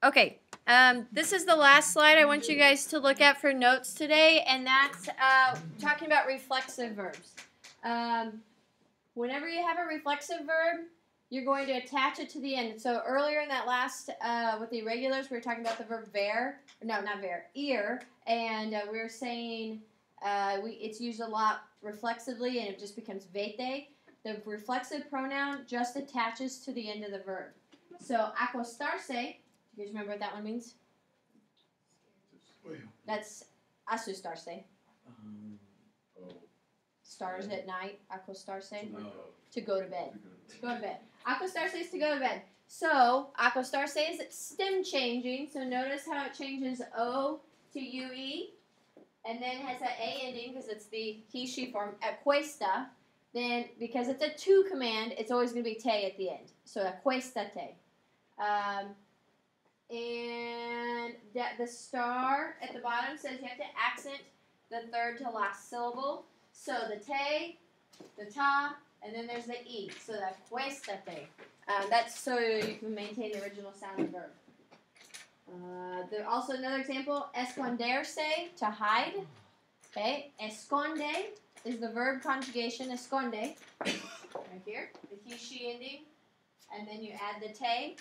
Okay, this is the last slide I want you guys to look at for notes today, and that's talking about reflexive verbs. Whenever you have a reflexive verb, you're going to attach it to the end. So earlier in that last, with the irregulars, we were talking about the verb ver, no, not ver, ear, and we were saying it's used a lot reflexively, and it just becomes vete. The reflexive pronoun just attaches to the end of the verb. So acostarse. You guys remember what that one means? That's asustarse. Stars at night. Acostarse. To go to bed. To go to bed. Acostarse is to go to bed. So, acostarse is stem changing. So, notice how it changes O to UE. And then has that A ending because it's the he, she form. Acuesta. Then, because it's a to command, it's always going to be te at the end. So, acuéstate. And the star at the bottom says you have to accent the third to last syllable. So the te, the ta, and then there's the e. So the acuéstate. That's so you can maintain the original sound of the verb. There's also another example, esconderse, to hide. Okay, esconde is the verb conjugation, esconde, right here, the he, she ending, and then you add the te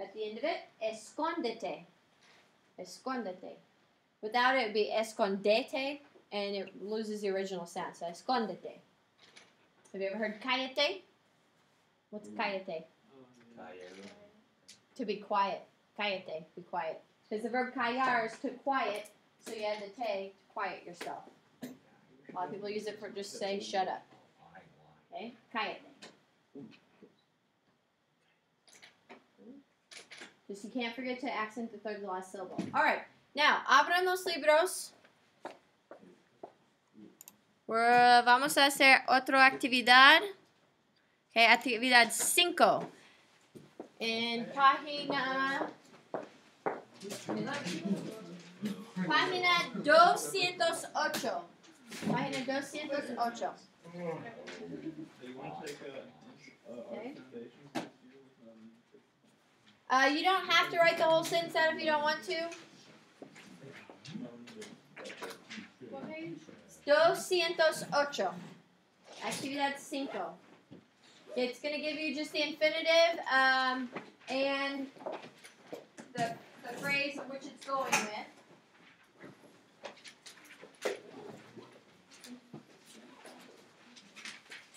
at the end of it, escondete. Escondete. Without it, it would be escondete, and it loses the original sound. So, escondete. Have you ever heard cállate? What's cállate? To be quiet. Cállate, be quiet. Because the verb callar is to quiet, so you add the te to quiet yourself. A lot of people use it for just say shut up. Okay? Cállate. Just you can't forget to accent the third to last syllable. All right. Now, abran los libros. Vamos a hacer otra actividad. Okay, actividad 5. En página 208. Página 208. Okay. You don't have to write the whole sentence out if you don't want to. 208. Actividad 5. It's going to give you just the infinitive and the phrase of which it's going with.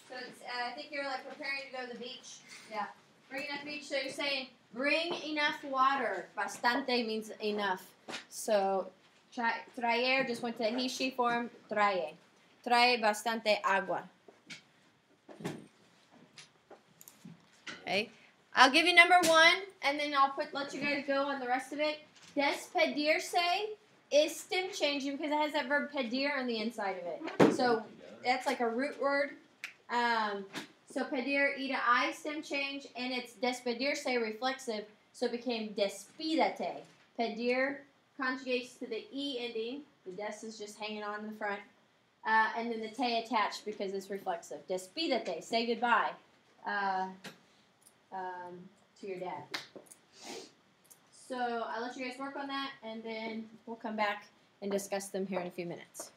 So it's, I think you're like preparing to go to the beach. Yeah. Bring enough beach. So you're saying, bring enough water. Bastante means enough. So, traer just went to he, she form. Trae. Trae bastante agua. Okay. I'll give you number 1, and then I'll let you guys go on the rest of it. Despedirse is stem changing because it has that verb pedir on the inside of it. So, that's like a root word. So pedir, e to I, stem change, and it's despedirse reflexive, so it became despídate. Pedir conjugates to the E ending. The des is just hanging on in the front. And then the te attached because it's reflexive. Despídate, say goodbye to your dad. Okay. So I'll let you guys work on that, and then we'll come back and discuss them here in a few minutes.